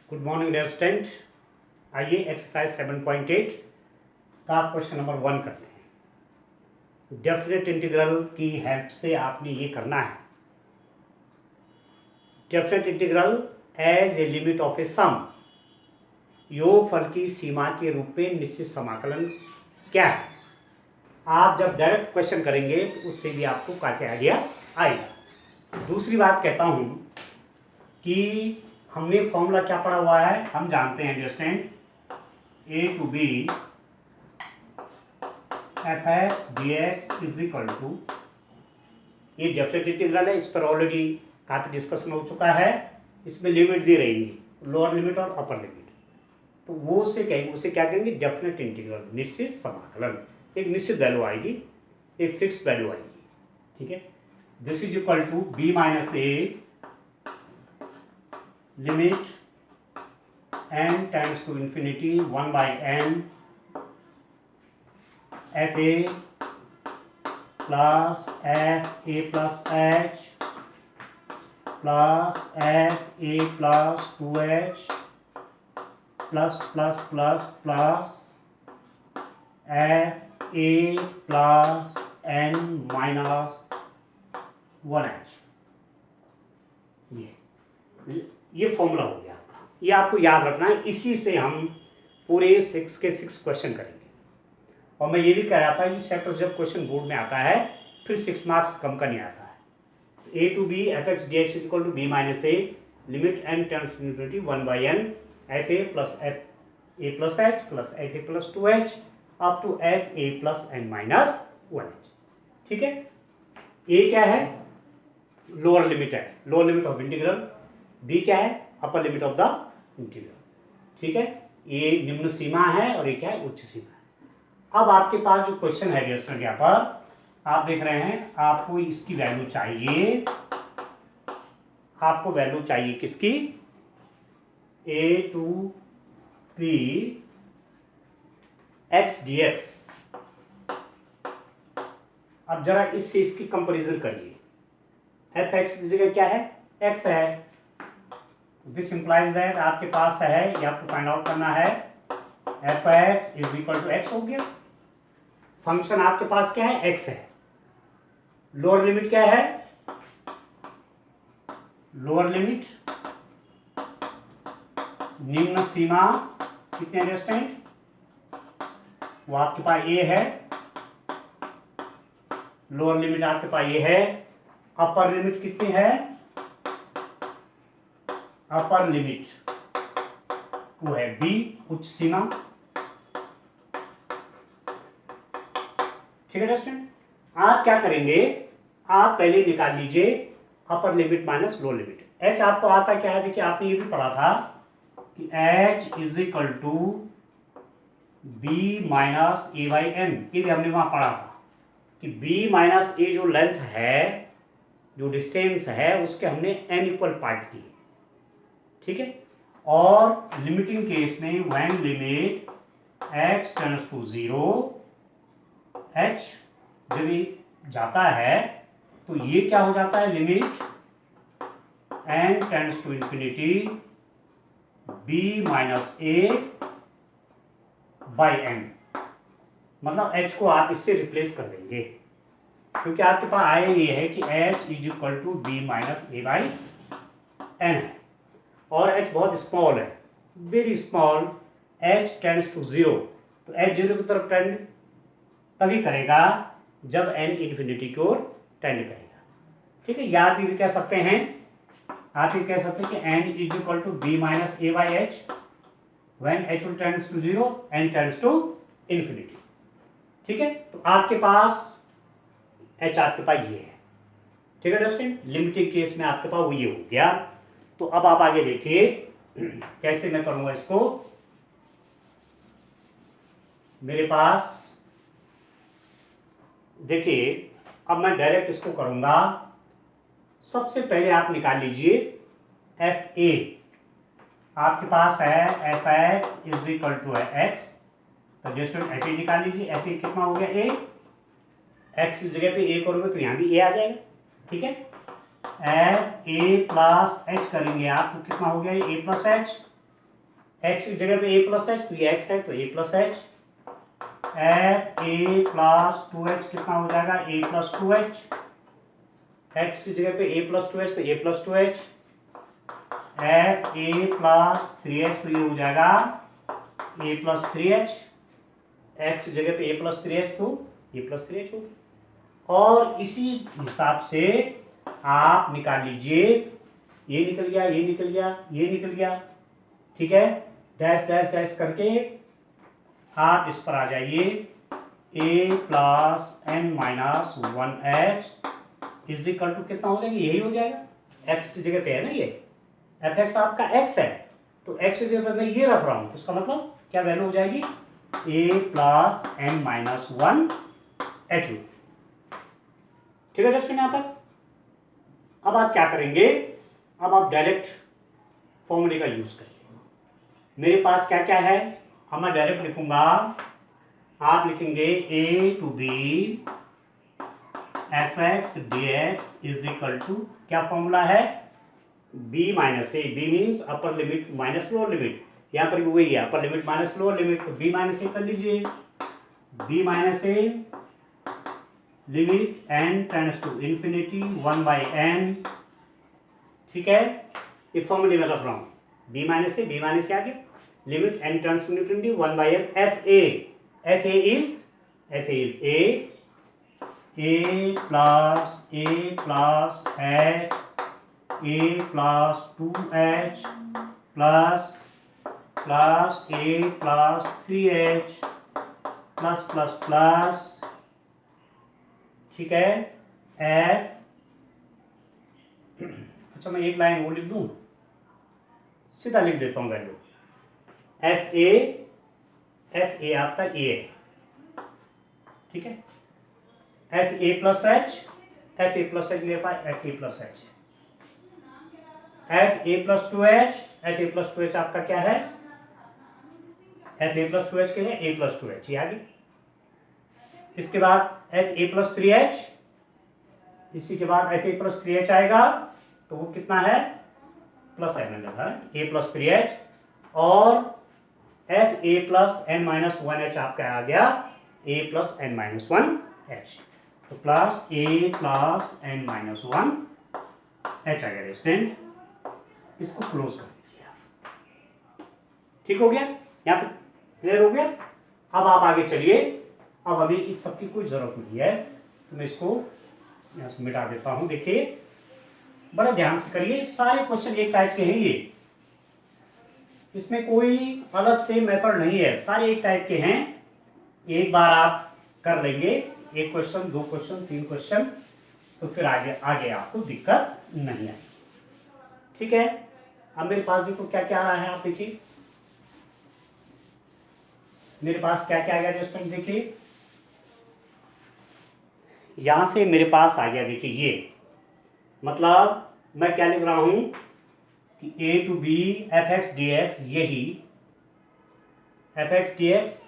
Good morning dear student. आइए exercise 7.8 का question number 1 करते हैं। डेफिनेट इंटीग्रल की हेल्प से आपने ये करना है। Definite integral as a limit of a sum, योगफल की सीमा के रूप में निश्चित समाकलन क्या है। आप जब डायरेक्ट क्वेश्चन करेंगे तो उससे भी आपको काफी आइडिया आएगा। दूसरी बात कहता हूं कि हमने फॉर्मूला क्या पढ़ा हुआ है, हम जानते हैं dear student, a to B F x D x is equal to, ये डेफिनेट इंटीग्रल है, इस पर ऑलरेडी काफ़ी डिस्कशन हो चुका है। इसमें लिमिट दी रहेंगी, लोअर लिमिट और अपर लिमिट, तो वो उसे क्या कहेंगे, डेफिनेट इंटीग्रल, निश्चित समाकलन। एक निश्चित वैल्यू आएगी, एक फिक्स वैल्यू आएगी, ठीक है। This is equal to B minus A limit n tends to infinity 1 by n f a plus f a plus h plus f a plus 2h plus plus plus plus f a plus n minus 1h। ये formula हो गया आपका, ये आपको याद रखना है। इसी से हम पूरे 6 के 6 क्वेश्चन करेंगे। और मैं ये भी कह रहा था कि सेट जब क्वेश्चन बोर्ड में आता है फिर 6 मार्क्स कम का नहीं आता है। A to B F x D X equal to B minus A limit N tends to infinity 1 by N F A plus F A plus H plus F A plus 2h up to F A plus N minus 1h। ठीक है, A क्या है, lower limit है, lower limit of integral. B क्या है, upper limit of the integral. ठीक है, ये निम्न सीमा है और ये क्या है, उच्च सीमा है। अब आपके पास जो क्वेश्चन है डियर स्टूडेंट, यहाँ पर आप देख रहे हैं, आपको इसकी वैल्यू चाहिए, आपको वैल्यू चाहिए किसकी, A to B X D X. अब जरा इससे इसकी कंपेरिजन करिए। एफ एक्स की जगह क्या है, एक्स है। दिस इंप्लाइज दैट आपके पास है, ये आपको फाइंड आउट करना है, f x is equal to x हो गया। फंक्शन आपके पास क्या है, एक्स है। लोअर लिमिट क्या है, लोअर लिमिट, निम्न सीमा कितने डिस्टेंट, वो आपके पास ए है। लोअर लिमिट आपके पास ये है। अपर लिमिट कितनी है, अपर लिमिट वो है बी, उच्च सीमा। ठीक है स्टूडेंट, आप क्या करेंगे, आप पहले निकाल लीजिए अपर limit minus lower limit. H आपको आता क्या है, देखिए आपने ये भी पढ़ा था कि h is equal to B minus a by n. ये भी हमने वहां पढ़ा था कि बी माइनस ए जो लेंथ है, जो डिस्टेंस है, उसके हमने एन इक्वल पार्ट किए। ठीक है, और लिमिटिंग केस में when limit x tends to 0, h जब जाता है तो ये क्या हो जाता है, limit n tends to infinity b minus a by n. मतलब h को आप इससे रिप्लेस कर देंगे, क्योंकि आपके पास आया ये है कि h is equal to B minus a by n है, और h बहुत स्मॉल है, very small. h tends to 0, तो h 0 की तरफ टेंड तभी करेगा जब n इन्फिनिटी की ओर टेंड करेगा। ठीक है, या आप ये भी कह सकते हैं, आप ये कह सकते हैं कि n is equal to B minus a by h when h will tends to 0 n tends to infinity. ठीक है, तो आपके पास h आपके पास ये है। ठीक है दोस्तों, लिमिटिंग केस में आपके पास वो ये हो गया। तो अब आप आगे देखिए कैसे मैं करूंगा इसको। मेरे पास देखिए, अब मैं डायरेक्ट इसको करूंगा। सबसे पहले आप निकाल लीजिए एफ ए। आपके पास है f x is equal to है एक्स, तो जस्ट एफ ए निकाल लीजिए। एफ ए कितना हो गया, ए। एक्स की जगह पे ए करोगे तो यहां भी ए आ जाएगा। ठीक है, एफ ए प्लस एच करेंगे आप तो कितना हो गया, ए प्लस एच। एक्स की जगह पे ए प्लस एच, तो ये एक्स है तो A plus H, F A plus two H कितना हो जाएगा, A plus two H, X की जगह पे ए प्लस टू एच तो A plus two H, F A plus three H तो ये हो जाएगा A plus three H, X की जगह पे ए प्लस थ्री एच तो ए प्लस थ्री एच होगी। और इसी हिसाब से आप निकाल लीजिए, ये निकल गया, ये निकल गया, ये निकल गया, ठीक है, डैश डैश डैश करके आप इस पर आ जाइए, A plus N minus one H is equal to कितना हो जाएगा, यही हो जाएगा, एक्स की जगह पे है ना ये, एफ एक्स आपका एक्स है तो एक्स की जगह पे मैं ये रख रहा हूं, तो इसका मतलब क्या वैल्यू हो जाएगी, A plus N minus one H. ठीक है दोस्तों, यहां तक। अब आप क्या करेंगे, अब आप डायरेक्ट फॉर्मूले का यूज करिए। मेरे पास क्या क्या है, अब मैं डायरेक्ट लिखूंगा, आप लिखेंगे A to B F x D x is equal to, क्या फॉर्मूला है, B minus A, B means upper limit minus lower limit, यहाँ पर भी वही है, upper limit minus lower limit, तो बी माइनस ए कर लीजिए, B minus A limit N tends to infinity one by N, ठीक है, ये फॉर्मूले में रख रहा हूँ, बी माइनस ए आ गया, limit N tends to infinity one by N, F a is a plus H A plus two H plus A plus three H plus plus plus, ठीक है, एफ, अच्छा मैं एक लाइन वो लिख दूं, सीधा लिख देता हूं वैल्यू, एफ ए आपका ए है, ठीक है, एफ ए प्लस एच मेरे पास F A plus H, F A plus two H आपका क्या है, F A plus two H के लिए ए प्लस टू एच, ये आ गई। इसके बाद F A plus three H, इसी के बाद F A plus three H आएगा तो वो कितना है, प्लस एन है, ए प्लस थ्री एच, और F A plus N minus one H आपका आ गया A plus N minus one H, तो प्लस ए plus N minus one H आ गया रेस्टेंट, इसको क्लोज कर दीजिए आप, ठीक हो गया, यहाँ तक क्लियर हो गया। अब आप आगे चलिए, अब हमें इस सब की कोई जरूरत नहीं है, तो मैं इसको यहाँ से मिटा देता हूँ। देखिए बड़ा ध्यान से करिए, सारे क्वेश्चन एक टाइप के हैं, ये इसमें कोई अलग से मेथड नहीं है, सारे एक टाइप के हैं, एक बार आप कर लेंगे, एक क्वेश्चन, दो क्वेश्चन, तीन क्वेश्चन, तो फिर आगे आपको दिक्कत नहीं आएगी, ठीक है। अब मेरे पास देखो क्या क्या आ रहा है, आप देखिए मेरे पास क्या क्या आ गया स्टूडेंट, देखिए यहां से मेरे पास आ गया, देखिए ये मतलब मैं क्या लिख रहा हूं कि A to B F x D X, यही एफ एक्स डी एक्स,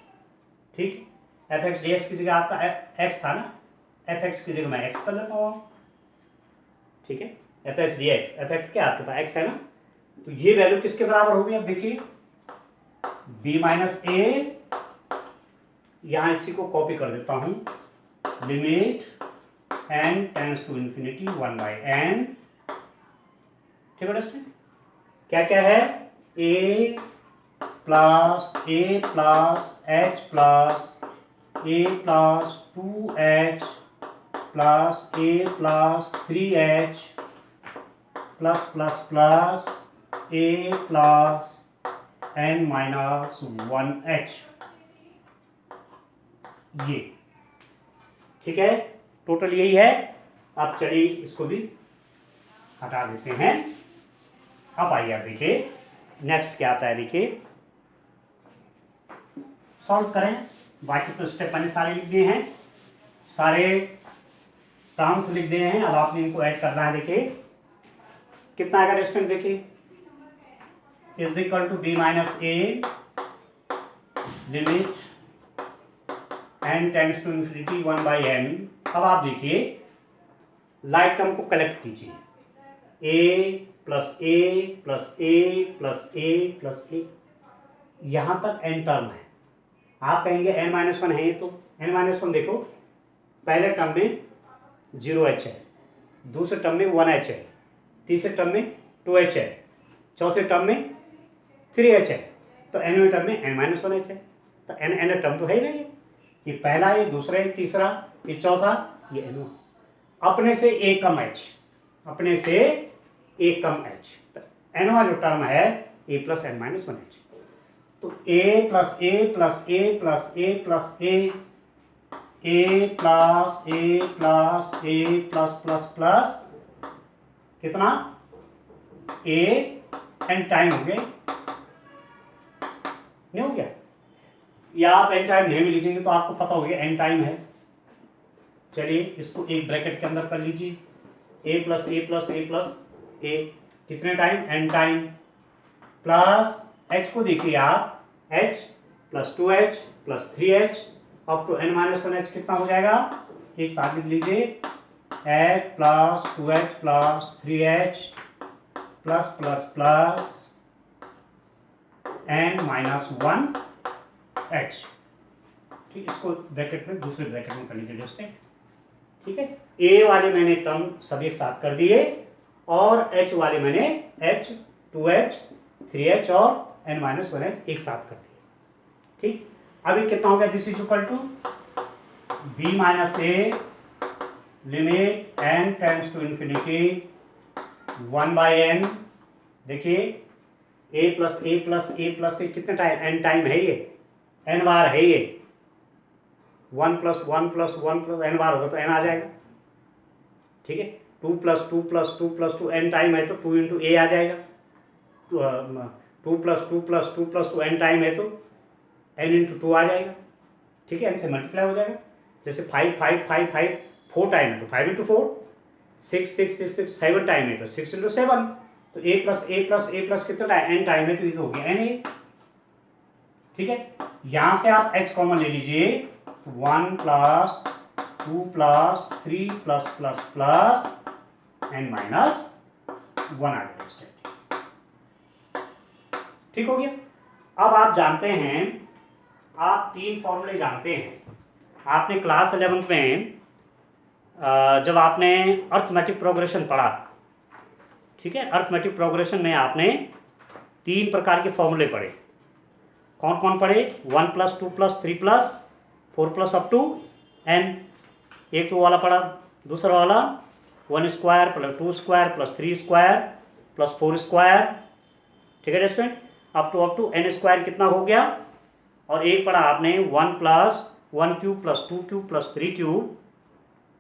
ठीक, एफ एक्स डी एक्स की जगह आपका एक्स था ना, एफ एक्स की जगह मैं एक्स कर लेता हूँ, ठीक है, f x D x, F x क्या आपके पास एक्स है ना, तो ये वैल्यू किसके बराबर होगी, अब देखिए बी माइनस ए, यहां इसी को कॉपी कर देता हूं, limit N tends to infinity one by N, ठीक है दोस्तों, क्या क्या है, A plus H plus A plus two H plus A plus three H plus plus plus A plus N minus one H, ये ठीक है, टोटल यही है। अब चलिए इसको भी हटा देते हैं। अब आइए आप देखिए नेक्स्ट क्या आता है, देखिए सॉल्व करें, बाकी तो स्टेप मैंने सारे लिख दिए हैं, सारे टर्म्स लिख दिए हैं, अब आपने इनको ऐड करना है। देखिए कितना आएगा डिस्टेंस, देखिए is equal to B minus A limit N tends to infinity one by n. अब आप देखिए लाइक टर्म को कलेक्ट कीजिए, a plus A plus A plus A plus a, यहाँ तक n टर्म है। आप कहेंगे n-1 है, तो n-1 देखो, पहले टर्म में 0h है, दूसरे टर्म में 1h है, तीसरे टर्म में 2h है, चौथे टर्म में 3h है, तो nवें टर्म में n-1h है। तो n टर्म तो है ही नहीं, ये पहला, ये दूसरा, ये तीसरा, ये चौथा, ये n। अपने से एक कम h, अपने से एक कम h, तो nवा जो टर्म है a प्लस n-1h। तो a plus a plus a plus a plus a plus a plus a plus plus plus कितना a n टाइम हो गया, नहीं हो गया? या आप n टाइम नहीं भी लिखेंगे तो आपको पता हो गया n टाइम है। चलिए इसको एक ब्रैकेट के अंदर कर लीजिए, a plus a plus a plus a, कितने time? n time, plus h को देखिए आप, h plus 2h plus 3h up to n-1h कितना हो जाएगा? एक साथ लिख लीजिए, h plus 2h plus 3h plus plus plus n-1h। ठीक, इसको ब्रैकेट में, दूसरे ब्रैकेट में कर लीजिए जस्ट, ठीक है। a वाले मैंने टर्म सब एक साथ कर दिए और h वाले मैंने h 2h 3h और n-1h एक साथ कर दिए, ठीक। अभी कितना हो गया? This is equal to b minus a limit n tends to infinity 1/n। देखिए a plus a plus a plus a कितने टाइम? n टाइम है, ये n बार है, ये 1 प्लस 1 प्लस 1 प्लस n बार होगा तो n आ जाएगा, ठीक है। 2 plus 2 plus 2 plus 2 n time है तो 2 इंटू a आ जाएगा, 2 plus 2 plus 2 plus 2 n time है तो n इंटू 2 आ जाएगा, ठीक है। n से मल्टीप्लाई हो जाएगा। जैसे 5 5 5 5 4 टाइम है तो 5 इंटू 4, 6 6 6 6 7 टाइम है तो 6 इंटू 7, तो a प्लस कितना टाइम? n टाइम है तो ये हो गया n a, ठीक है। यहां से आप h कॉमन ले लीजिए, 1 plus 2 plus 3 plus plus plus n-1 आ गया, ठीक हो गया। अब आप जानते हैं, आप 3 फॉर्मूले जानते हैं। आपने क्लास 11th में जब आपने अर्थमेटिक प्रोग्रेशन पढ़ा, ठीक है, अर्थमेटिक प्रोग्रेशन में आपने 3 प्रकार के फॉर्मूले पढ़े। कौन कौन पढ़े? 1 plus 2 plus 3 plus 4 plus up to n। एक तो वाला पढ़ा, दूसरा वाला 1 square plus 2 square plus 3 square plus 4 square, ठीक है student, up to n square कितना हो गया। और एक पढ़ा आपने 1 plus 1 cube plus 2 cube plus 3 cube,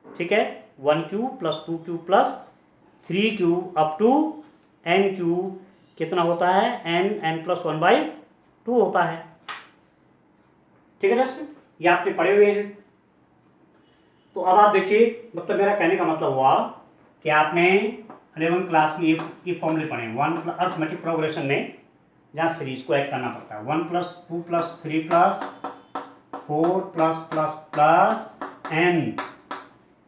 ठीक है, 1 cube plus 2 cube plus 3 cube up to n cube कितना होता है? n प्लस 1/2 होता है, ठीक है दोस्तों, ये आपने पढ़े हुए हैं। तो अब आप देखिए, मतलब मेरा कहने का मतलब हुआ कि आपने 11th क्लास में ये फॉर्मूले पढ़े, 1 अर्थमेटिक प्रोग्रेशन में जहाँ सीरीज को ऐड करना पड़ता है, 1 plus 2 plus 3 plus 4 plus plus plus n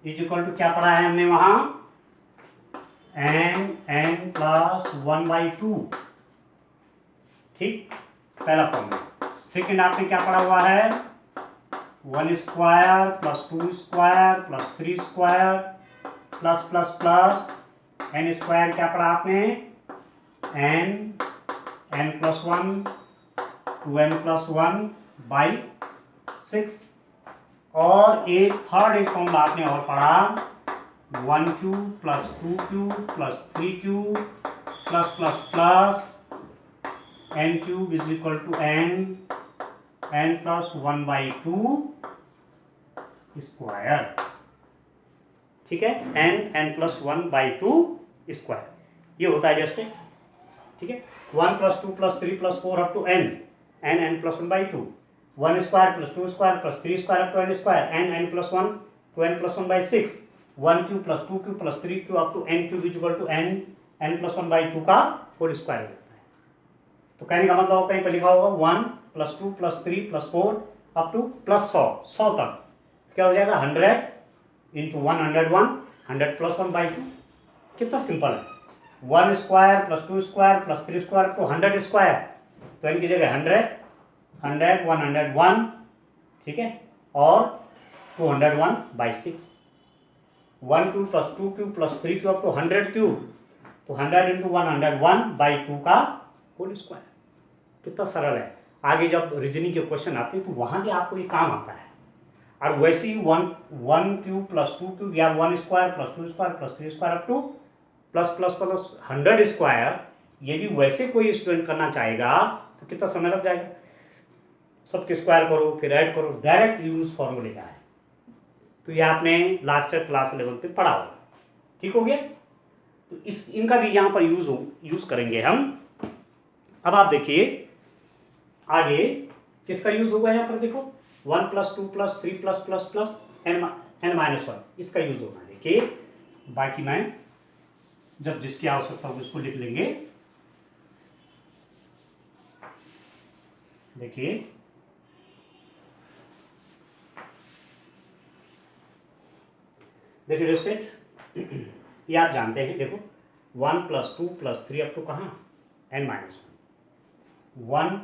is equal to क्या पढ़ा है हमने वहाँ? n प्लस 1/2, ठीक, पहला फॉर्मूला। सेकेंड आपने क्या पढ़ा हुआ है? 1 square plus 2 square plus 3 square plus plus plus n square क्या पढ़ा आपने? n plus 1 2n plus 1/6। और एक फॉर्मूला आपने और पढ़ा, 1 cube plus 2 cube plus 3 cube plus plus plus n cube is equal to n plus 1/2 square, ठीक है, n प्लस 1/2 स्क्वायर, ये होता है जस्ट, ठीक है। 1 plus 2 plus 3 plus 4 up to n plus 1/2, 1 square plus 2 square plus 3 square up to n square, n plus 1 to n plus 1/6, 1 cube plus 2 cube plus 3 cube up to n cube is equal to n plus 1/2 का whole square हो जाता है। तो कहने का मतलब कहीं पर लिखा होगा 1 plus 2 plus 3 plus 4 up two plus 100 तक क्या हो जाएगा? 100 इंटू 101, 100 प्लस 1/2। कितना सिंपल है, 1 square plus 2 square plus 3 square up to 100 square, तो n की जगह 100 100 101, ठीक है, और 201/6, 1 cube plus 2 cube plus 3 cube तो 100 क्यूब, तो 100 इंटू 101/2 का होल स्क्वायर। कितना सरल है। आगे जब रीजनिंग के क्वेश्चन आते हैं तो वहाँ भी आपको ये काम आता है। और वैसे ही 1 क्यूब प्लस 2 क्यूब या 1 square plus 2 square plus 3 square up two plus plus plus 100 square, यदि वैसे कोई स्टूडेंट करना चाहेगा तो कितना समय लग जाएगा। सबके स्क्वायर करो फिर ऐड करो, डायरेक्ट यूज फॉर्मूले का है। तो ये आपने लास्ट क्लास लेवल पे पढ़ा होगा, ठीक हो गया। तो इनका भी यहाँ पर यूज करेंगे हम। अब आप देखिए आगे किसका यूज होगा। यहाँ पर देखो 1 plus 2 plus 3 plus plus plus n-1, इसका यूज होगा। देखिए बाकी मैं जब जिसकी आवश्यकता होगी उसको लिख लेंगे। देखिए स्टूडेंट, ये आप जानते हैं। देखो 1 प्लस 2 प्लस 3 अप टू कहाँ n-1, 1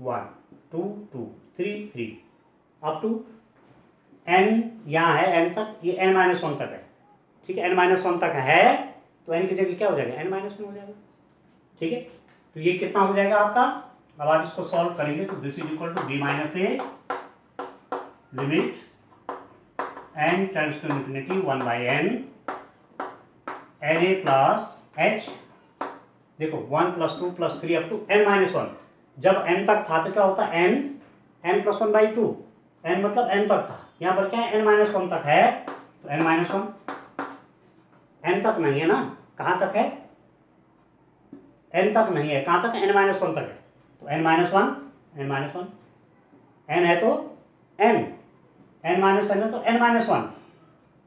1 2 2 3 3 अप टू n, यहाँ है n तक, ये n-1 तक है, ठीक है। n-1 तक है तो n की जगह क्या हो जाएगा, n-1 हो जाएगा, ठीक है। तो ये कितना हो जाएगा आपका। अब आप इसको सॉल्व करेंगे तो this is equal to b minus A limit n tends to infinity 1/n na plus h। देखो 1 plus 2 plus 3 up to n-1, जब n तक था तो क्या होता है n प्लस 1/2, n मतलब n तक था, यहाँ पर क्या है n-1 तक है, तो n-1 n तक नहीं है ना, कहाँ तक है n तक नहीं है, कहाँ तक है n-1 तक है, तो n-1 n है तो n-n है तो n-1,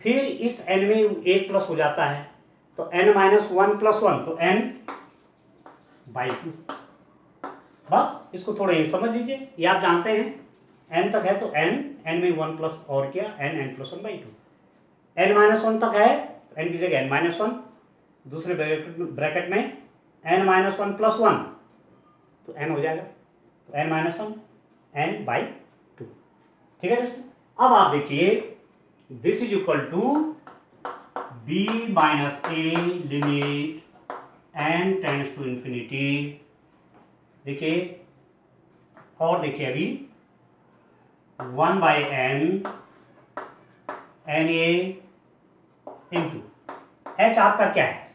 फिर इस n में 1 प्लस हो जाता है तो n-1 प्लस 1 तो n/2। बस इसको थोड़ा ये समझ लीजिए, ये आप जानते हैं n तक है तो n में 1 प्लस और किया n प्लस 1/2, n-1 तक है तो n की जगह n-1, दूसरे ब्रैकेट में n-1 प्लस 1 तो n हो जाएगा, तो n-1 n/2, ठीक है दोस्तों। अब आप देखिए this is equal to b minus A limit n tends to infinity. देखिए और देखिए अभी 1/n na इंटू h आपका क्या है,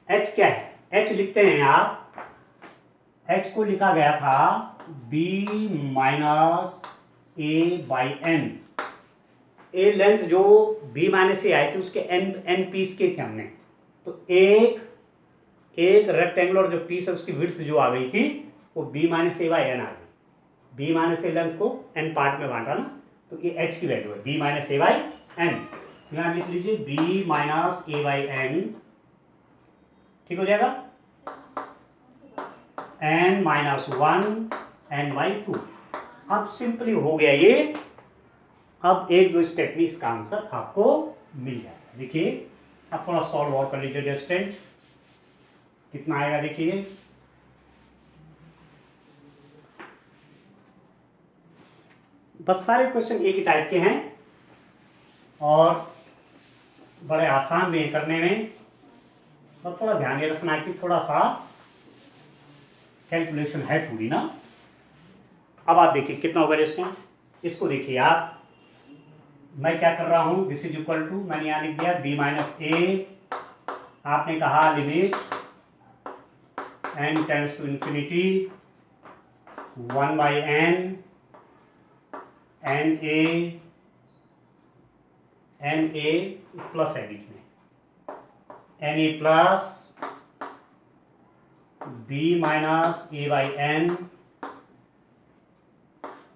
h क्या है, h लिखते हैं आप, h को लिखा गया था b माइनस a/n। ए लेंथ जो b माइनस ए आई थी उसके n पीस के थे हमने, तो एक रेक्टेंगुलर जो पीस है उसकी विड्थ जो आ गई थी वो b माइनस a/n आ गई। b माइनस ए लेंथ को n पार्ट में बांटा ना, तो ये h की वैल्यू है b माइनस a/n। यहाँ लिख लीजिए b माइनस a/n, ठीक हो जाएगा, n-1 n/2। अब सिंपली हो गया ये। अब एक दो स्टेप में इसका आंसर आपको मिल जाएगा। देखिए अब थोड़ा सॉल्व और कर लीजिए स्टूडेंट, कितना आएगा देखिए। बस सारे क्वेश्चन एक ही टाइप के हैं और बड़े आसान भी हैं करने में, और थोड़ा ध्यान ये रखना है कि थोड़ा सा कैलकुलेशन है थोड़ी ना। अब आप देखिए कितना होगा स्टूडेंट, इसको देखिए आप, मैं क्या कर रहा हूं, दिस इज इक्वल टू, मैंने यहाँ लिख दिया b माइनस ए, आपने कहा limit n tends to infinity 1/n na plus है बीच में na plus b minus a/n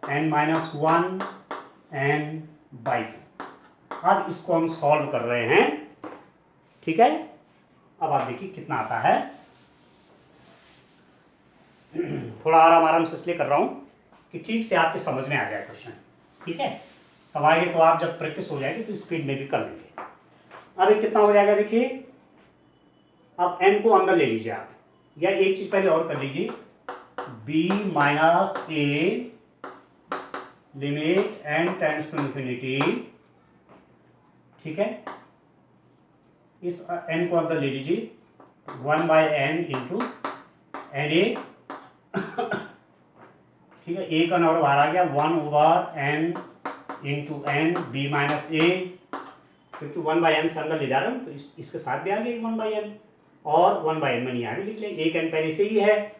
n-1 n/2। अब इसको हम सॉल्व कर रहे हैं, ठीक है। अब आप देखिए कितना आता है। थोड़ा आराम से इसलिए कर रहा हूं कि ठीक से आपके समझ में आ जाए क्वेश्चन, ठीक है। तब आगे तो आप जब प्रैक्टिस हो जाएगी तो स्पीड में भी कर लेंगे। अब ये कितना हो जाएगा देखिए, अब n को अंदर ले लीजिए आप, या एक चीज पहले और कर लीजिए, b minus a limit n tends to infinity, ठीक है, इस n को अंदर ले लीजिए, 1/n इंटू एन ए, ठीक है, ए का नंबर बाहर आ गया 1/n into N B minus A, क्योंकि 1/n से अंदर ले जा रहा हूँ तो इसके साथ भी आ गया 1/n, और 1/n में नहीं आ रही, लिख लें, एक n पहले से ही है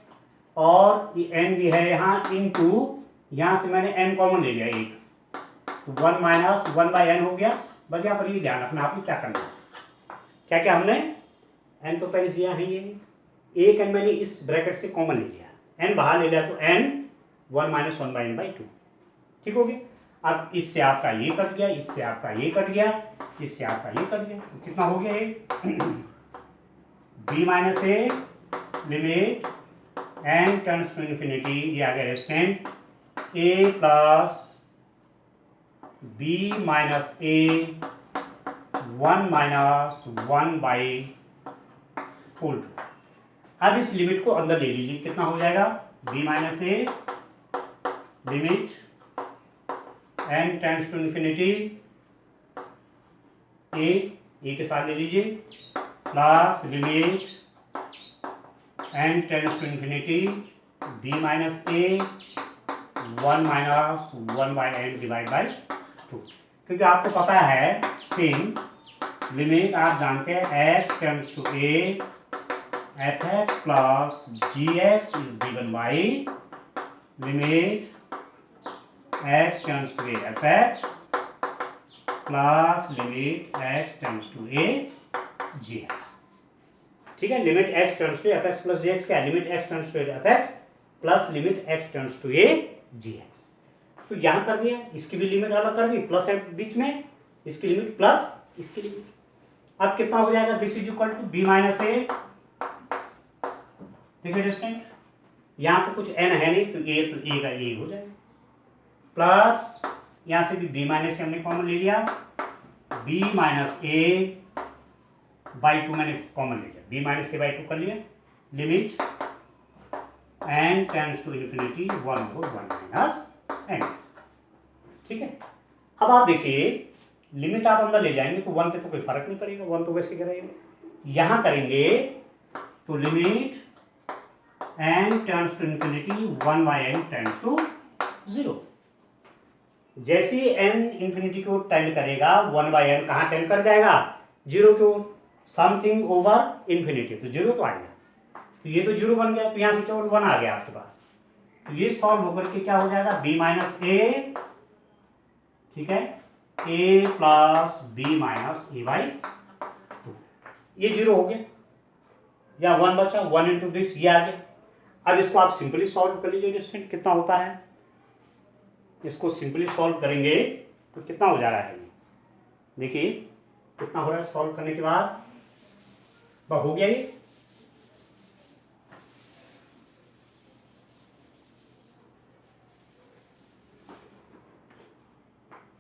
और ये n भी है यहाँ, इंटू यहाँ से मैंने n कॉमन ले लिया एक, तो 1 माइनस 1/n हो गया। बस यहाँ पर ये ध्यान रखना आपने क्या करना है, क्या क्या हमने n तो पहले से यहाँ है, ये एक n मैंने इस ब्रैकेट से कॉमन ले लिया, n बाहर ले लिया तो n 1 माइनस 1/n/2, ठीक हो गया। अब इससे आपका ये कट गया, इससे आपका ये कट गया, इससे आपका ये कट गया, तो कितना हो गया ये b minus A limit n tends to infinity, ये आ गया रेस्टेंट a plus b minus A 1 minus 1/2। अब इस लिमिट को अंदर ले लीजिए, कितना हो जाएगा b minus A limit n tends to infinity, A के साथ ले लीजिए, plus limit n tends to infinity b minus A 1 minus 1/n divide by 2, क्योंकि आपको पता है सिंस लिमिट आप जानते हैं x tends to a fx plus gx is given by limit x tends to a fx plus limit x tends to a gx, ठीक है, limit x tends to fx plus gx क्या है, limit x tends to fx plus limit x tends to a gx, तो यहां कर दिया, इसकी भी लिमिट अलग कर दी, प्लस है बीच में, इसकी लिमिट प्लस इसकी लिमिट, अब कितना हो जाएगा, this is equal to b minus A, देखिए डिस्टेंट, यहां तो कुछ n है नहीं तो a का a हो जाएगा, प्लस यहां से भी b माइनस ए हमने कॉमन ले लिया, b माइनस ए बाई 2 मैंने कॉमन ले लिया, b माइनस ए बाई 2 कर लिया, limit n tends to infinity 1/1 minus n, ठीक है। अब आप देखिए लिमिट आप अंदर ले जाएंगे तो 1 पे तो कोई फर्क नहीं पड़ेगा, 1 तो वैसे करेगा, यहां करेंगे तो limit n tends to infinity 1/n tends to 0, जैसे ही n इन्फिनिटी को टेंड करेगा 1/n कहाँ टेंड कर जाएगा, 0 को, समथिंग ओवर इन्फिनिटी, तो 0 तो आ गया, तो ये तो 0 बन गया, तो यहाँ से केवल 1 आ गया आपके पास, तो ये सॉल्व होकर के क्या हो जाएगा b माइनस ए, ठीक है, a plus b minus a/2, ये 0 हो गया, या 1 बचा, 1 इंटू दिस, ये आ गया। अब इसको आप सिंपली सॉल्व कर लीजिए डिस्टेंट, कितना होता है, इसको सिंपली सॉल्व करेंगे तो कितना हो जा रहा है, देखिए कितना हो रहा है सॉल्व करने के बाद, हो गया ये,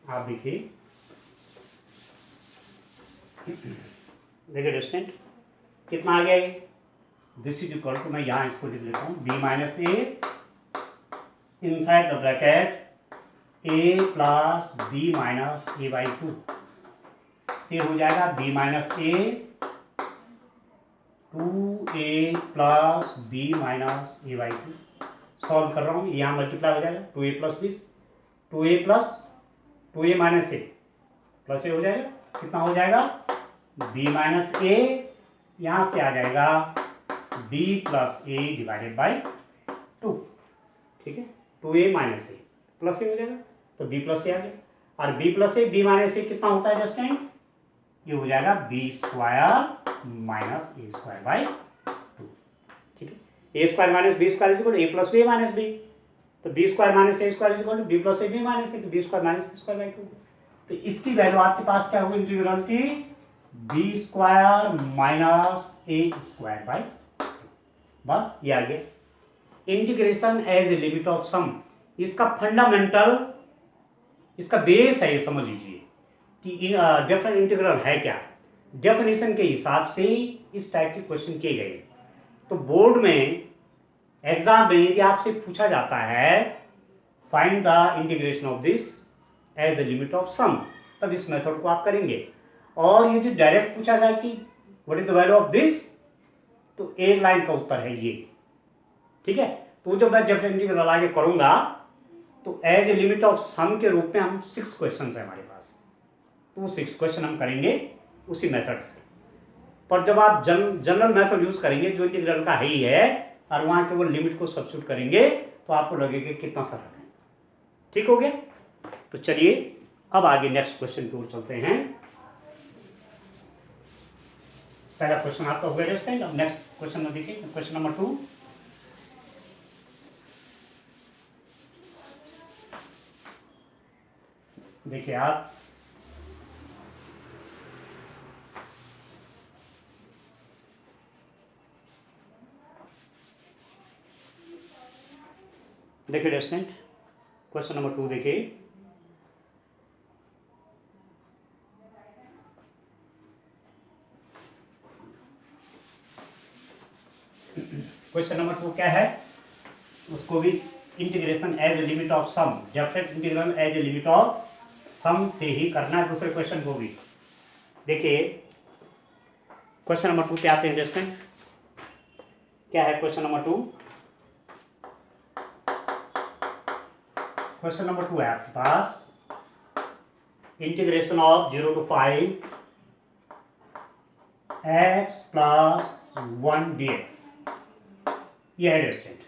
आप देखिए, देखिए डिस्टेंट कितना आ गया ये, दिस इज इक्वल टू, मैं यहाँ इसको लिख लेता हूँ, b minus A inside the bracket a plus b minus a/2, ये हो जाएगा b minus A 2a plus b minus a/2, solve कर रहा हूँ, यहाँ मल्टीप्लाई हो जाएगा 2a plus this, 2a plus 2a minus A plus A हो जाएगा, कितना हो जाएगा b माइनस ए, यहाँ से आ जाएगा b plus A divided by 2, ठीक है, 2a minus A plus A हो जाएगा, तो b प्लस ए आ गया, और b plus A b minus A कितना होता है जस्ट टाइम, ये हो जाएगा b square minus A square by 2, ठीक है, A square minus B square is equal to A plus B minus B, तो B square minus A square is equal to B plus A B minus A, तो B square minus A square by 2, तो इसकी value आपके पास क्या होगी integral की, B square minus A square by 2, बस ये आ गया, integration as a limit of sum, इसका फंडामेंटल, इसका बेस है, ये समझ लीजिए कि डिफरेंट इंटीग्रल है क्या, डेफिनेशन के हिसाब से इस टाइप के क्वेश्चन किए गए, तो बोर्ड में एग्जाम में यदि आपसे पूछा जाता है find the integration of this as a limit of sum, तब इस मेथड को आप करेंगे। और ये जो डायरेक्ट पूछा जाए कि what is the value of this, तो एक लाइन का उत्तर है ये, ठीक है। तो जब मैं डेफिनेट इंटीग्रल आगे करूंगा तो एज ए लिमिट ऑफ सम के रूप में हम 6 क्वेश्चन है हमारे पास, तो वो 6 क्वेश्चन हम करेंगे उसी मेथड से। पर जब आप जनरल मेथड यूज करेंगे जो इंटीग्रल का है ही है, और वहां केवल लिमिट को सब्स्टिट्यूट करेंगे, तो आपको लगेगा कितना सरल है। ठीक हो गया। तो चलिए अब आगे नेक्स्ट क्वेश्चन की ओर चलते हैं। पहला क्वेश्चन आपका हो गया जस्ट। अब नेक्स्ट क्वेश्चन में देखिए, क्वेश्चन नंबर 2। देखिए आप, देखिए डेस्टेंट क्वेश्चन नंबर 2 देखिए। क्वेश्चन नंबर 2 क्या है, उसको भी integration as a limit of sum, definite integral as a limit of sum से ही करना है दूसरे क्वेश्चन को भी। देखिए क्वेश्चन नंबर 2 पे आते हैं डेस्टेंट। क्या है क्वेश्चन नंबर 2? क्वेश्चन नंबर 2 है आपके पास integration of 0 to 5 x plus 1 dx। ये है डिस्टेंट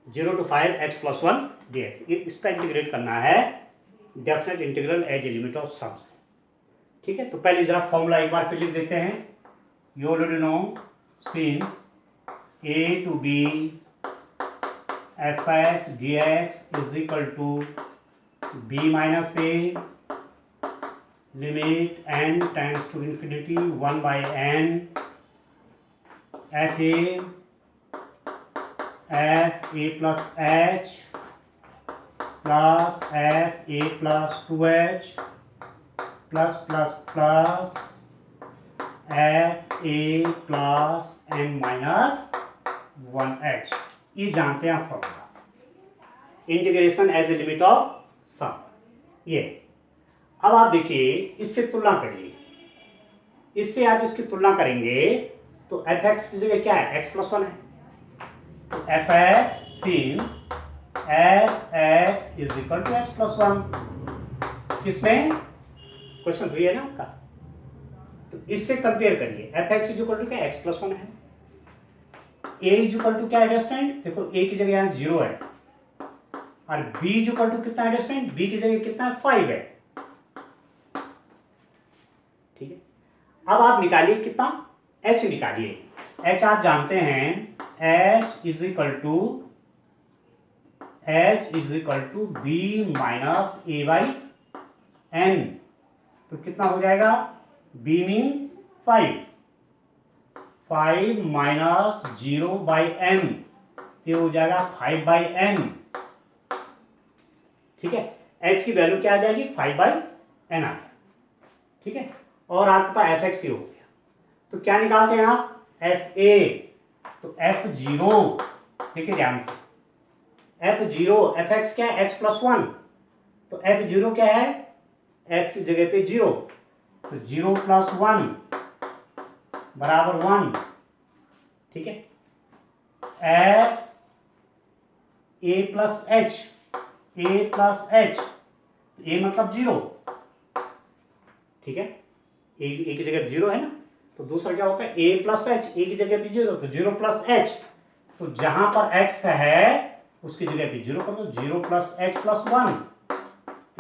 0 to 5 x प्लस 1 dx। इसका इंटीग्रेट करना है definite integral as a limit of sum से। ठीक है, तो पहले जरा फॉर्मूला एक बार फिर लिख देते हैं। You already know since a to b fx dx is equal to b minus a limit n tends to infinity 1 by n f a plus h plus f a plus 2h plus f a plus n minus 1h। ये जानते हैं formula integration as a limit of sum. ये अब आप देखिए इससे तुलना करिए, इससे आप इसकी तुलना करेंगे तो एफ एक्स की जगह क्या है, एक्स प्लस 1 है। तो f x since f x is equal to x plus 1, किसमें क्वेश्चन है ना आपका। तो इससे कंपेयर करिए, f x is equal to क्या, एक्स प्लस 1 है। ए इज इक्वल टू क्या है डिस्टेंट, देखो ए की जगह यहाँ 0 है, और बी इज इक्वल टू कितना है डिस्टेंट, बी की जगह कितना है 5 है। ठीक है, अब आप निकालिए कितना, एच निकालिए। एच आप जानते हैं h is equal to B minus a by n. तो कितना हो जाएगा, b means 5 minus 0 by n, ये हो जाएगा 5 बाई एन। ठीक है, एच की वैल्यू क्या आ जाएगी, 5 बाई एन आ गया। ठीक है, और आपके पास एफ एक्स हो गया। तो क्या निकालते हैं आप, एफ ए। तो एफ जीरो, देखिए ध्यान से, एफ जीरो, एफ एक्स क्या है, एक्स प्लस 1। तो एफ जीरो क्या है, एक्स की जगह पे 0, तो 0 प्लस 1 बराबर 1। ठीक है, F A plus H, A plus H, A मतलब 0। ठीक है, ए की जगह 0 है ना, तो दूसरा क्या होता है, ए प्लस एच, ए की जगह पे 0, तो 0 प्लस एच। तो जहां पर एक्स है उसकी जगह पे 0 कर दो, 0 plus H plus 1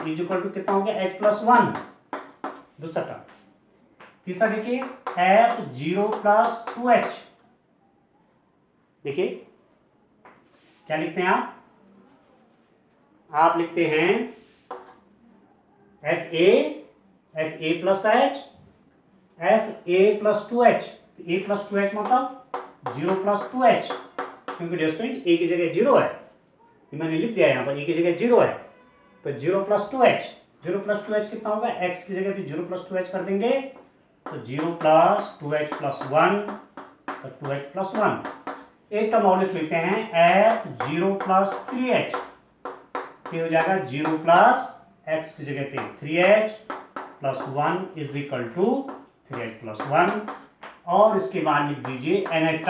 is equal to कितना हो गया, एच प्लस 1। दूसरा टर्म। तीसरा देखिए एफ 0 प्लस 2h। देखिए क्या लिखते हैं आप लिखते हैं F A plus H, F A plus 2h। A plus 2h मतलब 0 प्लस 2h, क्योंकि डिस्टेंस ए की जगह 0 है, मैंने लिख दिया यहाँ पर, ए की जगह 0 है, तो 0 प्लस 2h। 0 प्लस 2h कितना होगा, x की जगह भी 0 प्लस 2h कर देंगे, तो 0 प्लस 2h प्लस 1, तो 2h प्लस 1। एक टर्म और लिख लेते हैं f0 प्लस 3h, ये हो जाएगा 0 प्लस x की जगह पे 3h plus 1 is equal to 3h plus 1, और इसके बाद लिख दीजिए nth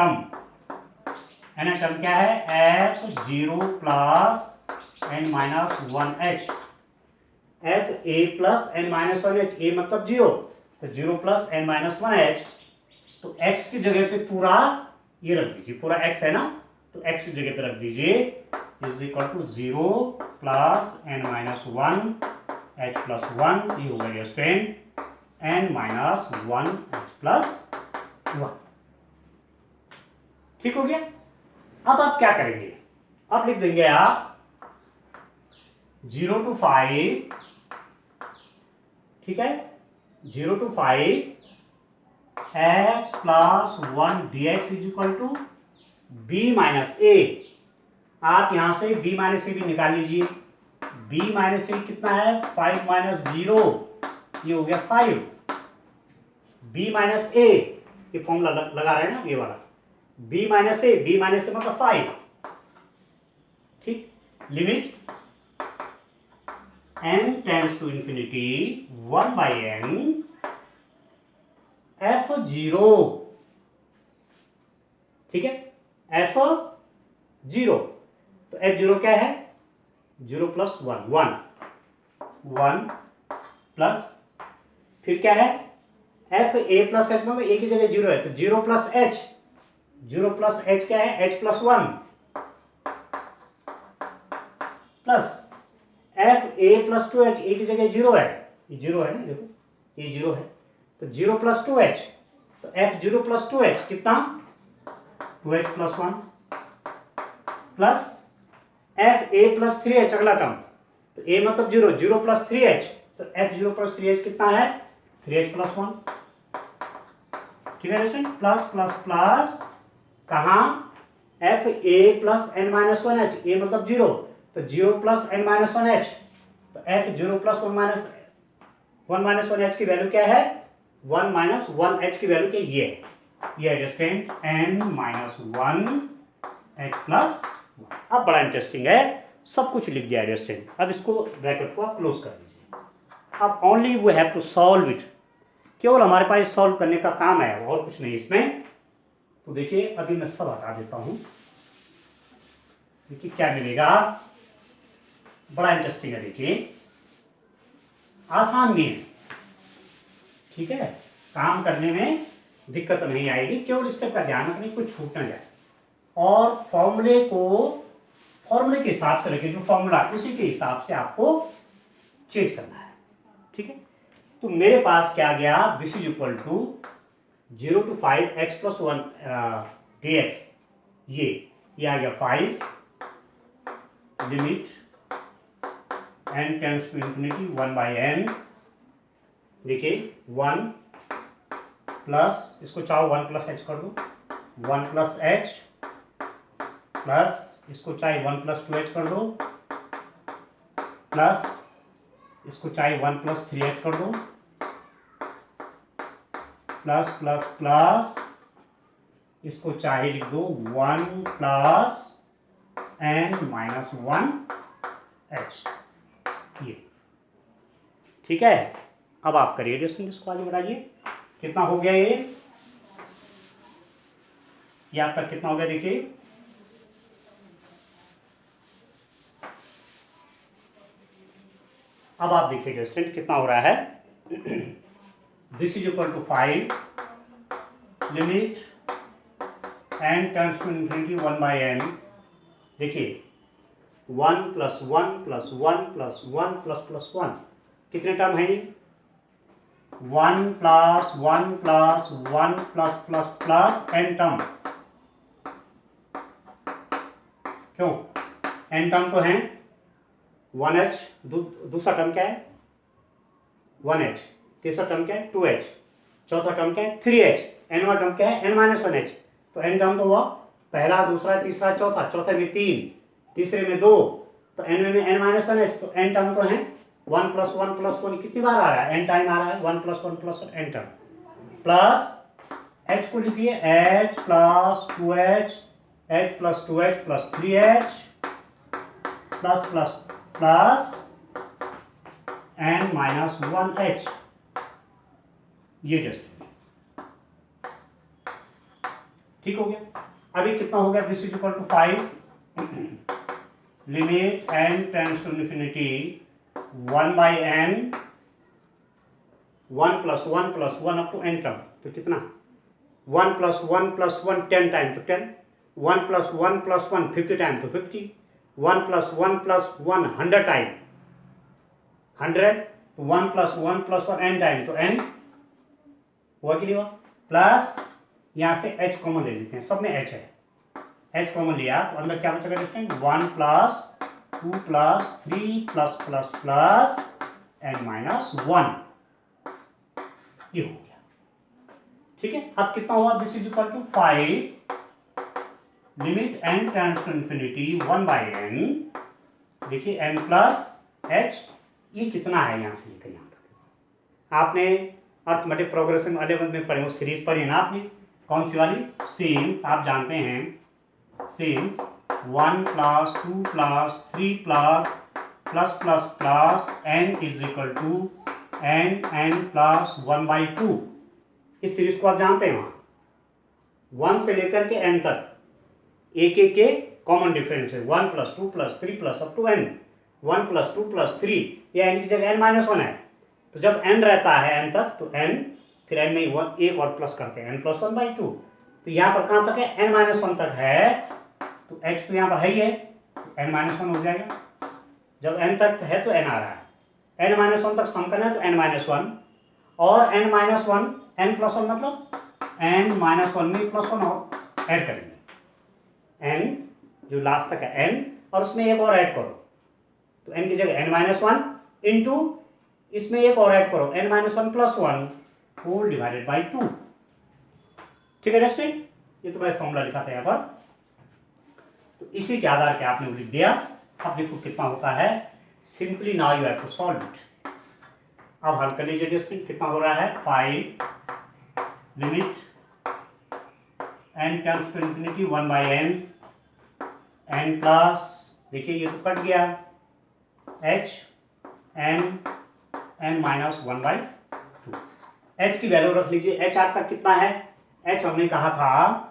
टर्म क्या है f0 plus n minus 1h, f a plus n minus 1h, a मतलब 0, तो 0 प्लस n माइनस 1h, तो x की जगह पे पूरा ये रख दीजिए, पूरा x है ना, तो x की जगह पे रख दीजिए is equal to 0 plus n minus 1 h plus 1, ये होगा ये स्ट्रेन n माइनस 1 h प्लस 1। ठीक हो गया। अब आप क्या करेंगे, अब लिख देंगे आप 0 to 5, ठीक है, 0 to 5 x plus 1 dx is equal to b minus A. आप यहां से b माइनस ए भी निकाल लीजिए, b माइनस ए कितना है 5 माइनस 0, ये हो गया 5, b माइनस ए, ये फॉर्मूला लगा रहे हैं ना ये वाला, b माइनस ए मतलब 5, ठीक, limit n tends to infinity 1 by n f0, ठीक है, f0, तो f0 क्या है 0 प्लस 1 प्लस फिर क्या है f a प्लस h, मतलब a की जगह 0 है तो 0 प्लस h क्या है h plus 1 plus f a plus 2h, a की जगह 0 है, ये 0 है ना, देखो ये 0 है, तो 0 प्लस 2h, तो f0 प्लस 2h कितना 2h plus 1 plus f a plus 3h, अगला टर्म, तो a मतलब 0 प्लस 3h, तो f0 प्लस 3h कितना है 3h प्लस 1, ठीक है दोस्तों, प्लस प्लस प्लस कहाँ f a plus n minus 1h, a मतलब 0, तो 0 प्लस n माइनस 1h, तो f0 प्लस 1 माइनस 1h की वैल्यू क्या है 1 माइनस 1h की वैल्यू क्या, ये है distant n minus 1h plus 1। अब बड़ा इंटरेस्टिंग है, सब कुछ लिख दिया डिस्टेंट। अब इसको ब्रैकेट को आप क्लोज कर दीजिए। अब only we have to solve it, केवल हमारे पास सॉल्व करने का काम है और कुछ नहीं इसमें। तो देखिए अभी मैं सब हटा देता हूं, देखिए क्या मिलेगा, बड़ा इंटरेस्टिंग है, देखिए आसान भी है, ठीक है, काम करने में दिक्कत नहीं आएगी, केवल स्टेप का ध्यान रखने कुछ छूट ना जाए, और फॉर्मूले के हिसाब से रखिए, जो फॉर्मूला उसी के हिसाब से आपको चेंज करना है, ठीक है। तो मेरे पास क्या गया, this is equal to 0 to 5 x plus 1 dx, ये आ गया 5, limit n tends to infinity 1 by n, देखिए 1 प्लस, इसको चाहो 1 प्लस h कर दो, 1 प्लस h प्लस इसको चाहे 1 प्लस 2h कर दो, प्लस इसको चाहे 1 प्लस 3h कर दो, प्लस प्लस प्लस इसको चाहे लिख दो 1 प्लस n माइनस 1h, ये ठीक है। अब आप करिए डिस्टेंस, इसको आगे बढ़ाइए, कितना हो गया ये आपका कितना हो गया, देखिए अब आप देखिए डिस्टेंस कितना हो रहा है, this is equal to 5, limit n tends to infinity 1 by n, देखिए 1 plus 1 plus 1 plus 1 plus plus 1, कितने टर्म है, 1 plus 1 plus 1 plus plus plus n term, क्यों n टर्म तो है, 1h, दूसरा टर्म क्या है 1h, तीसरा टर्म क्या है 2h, चौथा टर्म क्या है 3h, nवा टर्म क्या है n माइनस 1h, तो n टर्म तो हुआ पहला, दूसरा, तीसरा, चौथे में 3, तीसरे में 2, तो n में n माइनस 1h, तो n टर्म तो है 1 प्लस 1 प्लस 1, कितनी बार आ रहा है n टाइम आ रहा है, 1 plus 1 plus n term, plus h को लिखिए h plus 2h h plus 2h plus 3h plus plus plus n minus 1h, ये जस्ट ठीक हो गया। अभी कितना हो गया, this is equal to 5 limit n tends to infinity 1 by n 1 plus 1 plus 1 up to n term, तो कितना 1 प्लस 1 प्लस 1 10 टाइम तो 10, 1 प्लस 1 प्लस 1 50 टाइम तो 50, 1 प्लस 1 प्लस 1 100 टाइम 100, तो 1 प्लस 1 प्लस 1 n टाइम तो n हुआ कि नहीं हुआ। प्लस यहाँ से h कॉमन ले लेते हैं, सब में h है, h कॉमन लिया तो अंदर क्या बचेगा distance 1 plus 2 plus 3 plus plus plus n minus 1, ये हो गया। ठीक है, अब कितना हुआ, this is equal to 5 limit n tends to infinity 1 by n, देखिए n प्लस h, ये कितना है यहाँ से लेकर यहाँ तक। आपने अर्थमेटिक प्रोग्रेशन 11 में पढ़े, वो सीरीज पढ़ी ना आपने, कौन सी वाली, सिंस आप जानते हैं since 1 plus 2 plus 3 plus plus plus plus n is equal to n plus 1 by 2, इस सीरीज को आप जानते हैं। वहाँ 1 से लेकर के n तक एक एक के कॉमन डिफरेंस है, 1 plus 2 plus 3 plus up to n, 1 plus 2 plus 3, या n की जगह n माइनस 1 है, तो जब n रहता है n तक तो n, फिर n में एक और प्लस करते हैं n प्लस 1 बाई 2, तो यहाँ पर कहाँ तक है, n माइनस 1 तक है, तो h तो यहाँ पर है ही है, तो n माइनस 1 हो जाएगा। जब n तक है तो n आ रहा है, n माइनस 1 तक सम करना है तो n माइनस 1, और n माइनस 1 n प्लस 1 मतलब n माइनस 1 में प्लस 1 और ऐड करेंगे, n जो लास्ट तक है n, और उसमें एक और ऐड करो, तो n की जगह n माइनस 1 इंटू इसमें एक और ऐड करो n minus 1 plus 1 whole divided by 2। ठीक है दोस्तों, ये तो मैं फॉर्मूला लिखा था यहाँ पर, तो इसी के आधार पे आपने लिख दिया। अब देखो कितना होता है, simply now you have to solve it. अब हल कर लीजिए दोस्तों, कितना हो रहा है, 5 limit n tends to infinity 1 by n plus, देखिए ये तो कट गया, h n minus 1 by 2, h की वैल्यू रख लीजिए, h आपका कितना है, h हमने कहा था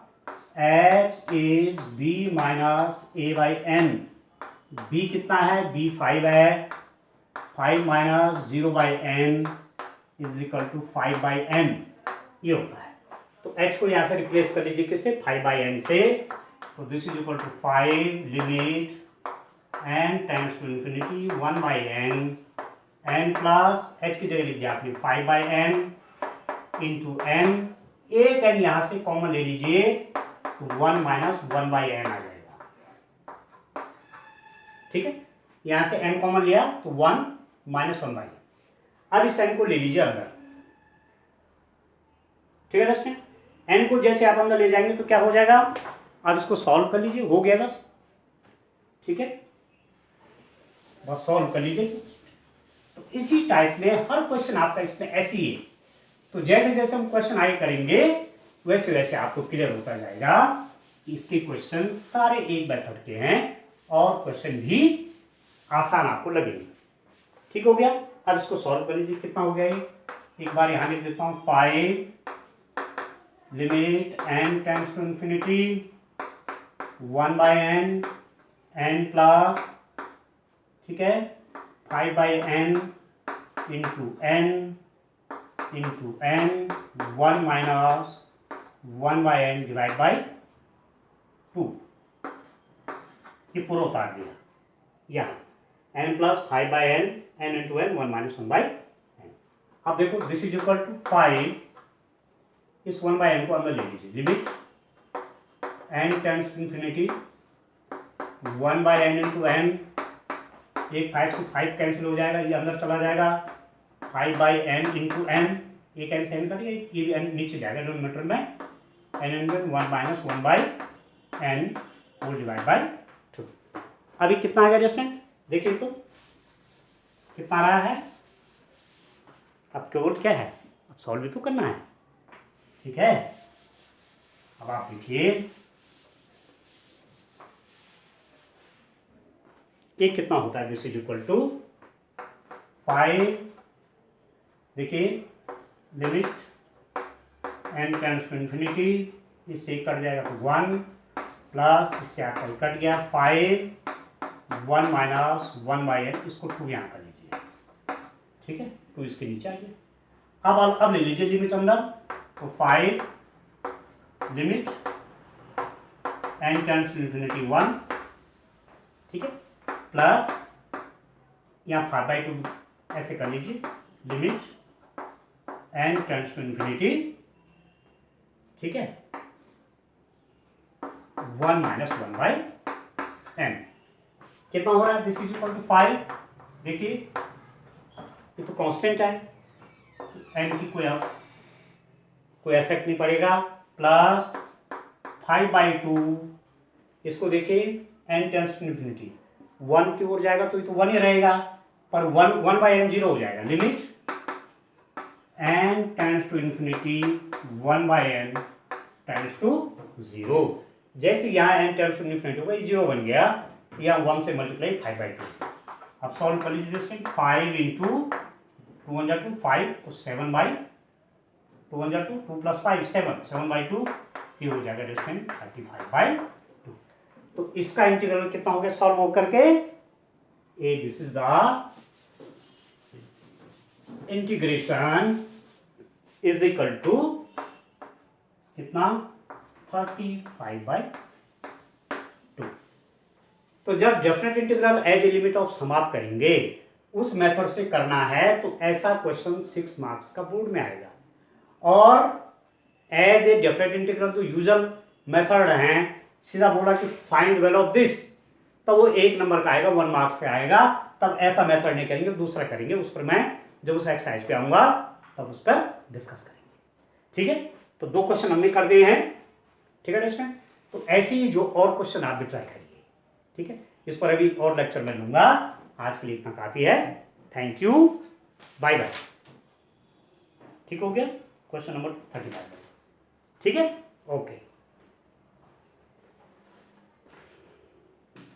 h is b minus a by n, b कितना है, b 5 है, 5 minus 0 by n is equal to 5 by n, ये होता है। तो h को यहाँ से रिप्लेस कर लीजिए किससे, 5 बाई n से, तो this is equal to 5 limit n tends to infinity 1 by n plus h की जगह लिख दिया आपने 5 बाई n इंटू n, एक n यहाँ से कॉमन ले लीजिए तो 1 माइनस 1 बाई n आ जाएगा। ठीक है, यहाँ से n कॉमन लिया तो 1 माइनस 1 बाई n, अब इस n को ले लीजिए अंदर। ठीक है दोस्तों, n को जैसे आप अंदर ले जाएंगे तो क्या हो जाएगा, अब इसको सॉल्व कर लीजिए, हो गया बस। ठीक है, बस सॉल्व कर लीजिए। तो इसी टाइप में हर क्वेश्चन आपका इसमें ऐसी है, तो जैसे जैसे हम क्वेश्चन आगे करेंगे वैसे वैसे आपको क्लियर होता जाएगा कि इसके क्वेश्चन सारे एक मेथड के हैं और क्वेश्चन भी आसान आपको लगेंगे। ठीक हो गया, अब इसको सॉल्व कर लीजिए, कितना हो गया ये, एक बार यहाँ लिख देता हूँ, 5 limit n tends to infinity 1 by n plus, ठीक है, 5 by n into n 1 minus 1 by n divide by 2, ये पूरा उतार दिया यहाँ n plus 5 by n into n 1 minus 1 by n। अब देखो दिस इज इक्वल टू 5, इस 1 बाई n को अंदर ले लीजिए, limit n tends to infinity 1 by n into n, एक 5 से 5 कैंसिल हो जाएगा, ये अंदर चला जाएगा, 5 बाई n इंटू n, एक n से n कटिए, ये भी n नीचे जाएगा डिनोमिनेटर में, n 1 minus 1 by n whole divide by 2। अभी कितना आएगा एडजस्टमेंट, देखिए तो कितना आ रहा है, अब केवल क्या है, अब सॉल्व भी तो करना है। ठीक है, अब आप देखिए ये कितना होता है, दिस इज इक्वल टू 5, देखिए limit n tends to infinity, इससे कट जाएगा तो 1 प्लस इससे आपका कट गया 5 1 माइनस 1/n, इसको 2 यहाँ कर लीजिए, ठीक है, 2 इसके नीचे आइए। अब ले लीजिए लिमिट अंदर, तो 5 limit n tends to infinity 1, ठीक है, प्लस यहाँ 5/2 ऐसे कर लीजिए, limit n tends to infinity, ठीक है, 1 माइनस 1/n कितना हो रहा है, दिस इज इक्वल टू 5, देखिए ये तो कांस्टेंट है, n की कोई इफेक्ट नहीं पड़ेगा, प्लस 5/2, इसको देखिए n टेंड्स टू इन्फिनिटी 1 की ओर जाएगा तो ये तो 1 ही रहेगा, पर 1/n 0 हो जाएगा, limit n tends to infinity 1/n tends to 0, जैसे यहाँ n टेंड्स टू इन्फिनिटी होगा, ये 0 बन गया, यहाँ 1 से मल्टीप्लाई 5/2, अब सॉल्व कर लीजिए दोस्तों, 5 इंटू 2 1 2 5, तो 7/2 1 2 2 प्लस 5 7/2, ये हो जाएगा दोस्तों 35/2। तो इसका इंटीग्रल कितना हो गया सॉल्व हो करके, uh this is the integration is equal to कितना 35/2। तो जब definite integral as a limit of समाप्त करेंगे, उस मेथड से करना है तो ऐसा क्वेश्चन 6 मार्क्स का बोर्ड में आएगा, और एज ए डेफिनेट इंटीग्रल तो यूजुअल मेथड है, सीधा बोला कि फाइंड वैल्यू ऑफ दिस, तब वो 1 नंबर का आएगा, 1 मार्क्स का आएगा, तब ऐसा मेथड नहीं करेंगे, दूसरा करेंगे, उस पर मैं जब उस एक्सरसाइज पे आऊंगा तब उस पर डिस्कस करेंगे, ठीक है। तो 2 क्वेश्चन हमने कर दिए हैं, ठीक है दोस्तों, तो ऐसे ही जो और क्वेश्चन आप भी ट्राई करिए, ठीक है, इस पर अभी और लेक्चर मैं लूंगा, आज के लिए इतना काफी है, थैंक यू, बाय बाय, ठीक हो गया, क्वेश्चन नंबर 35, ठीक है, ओके।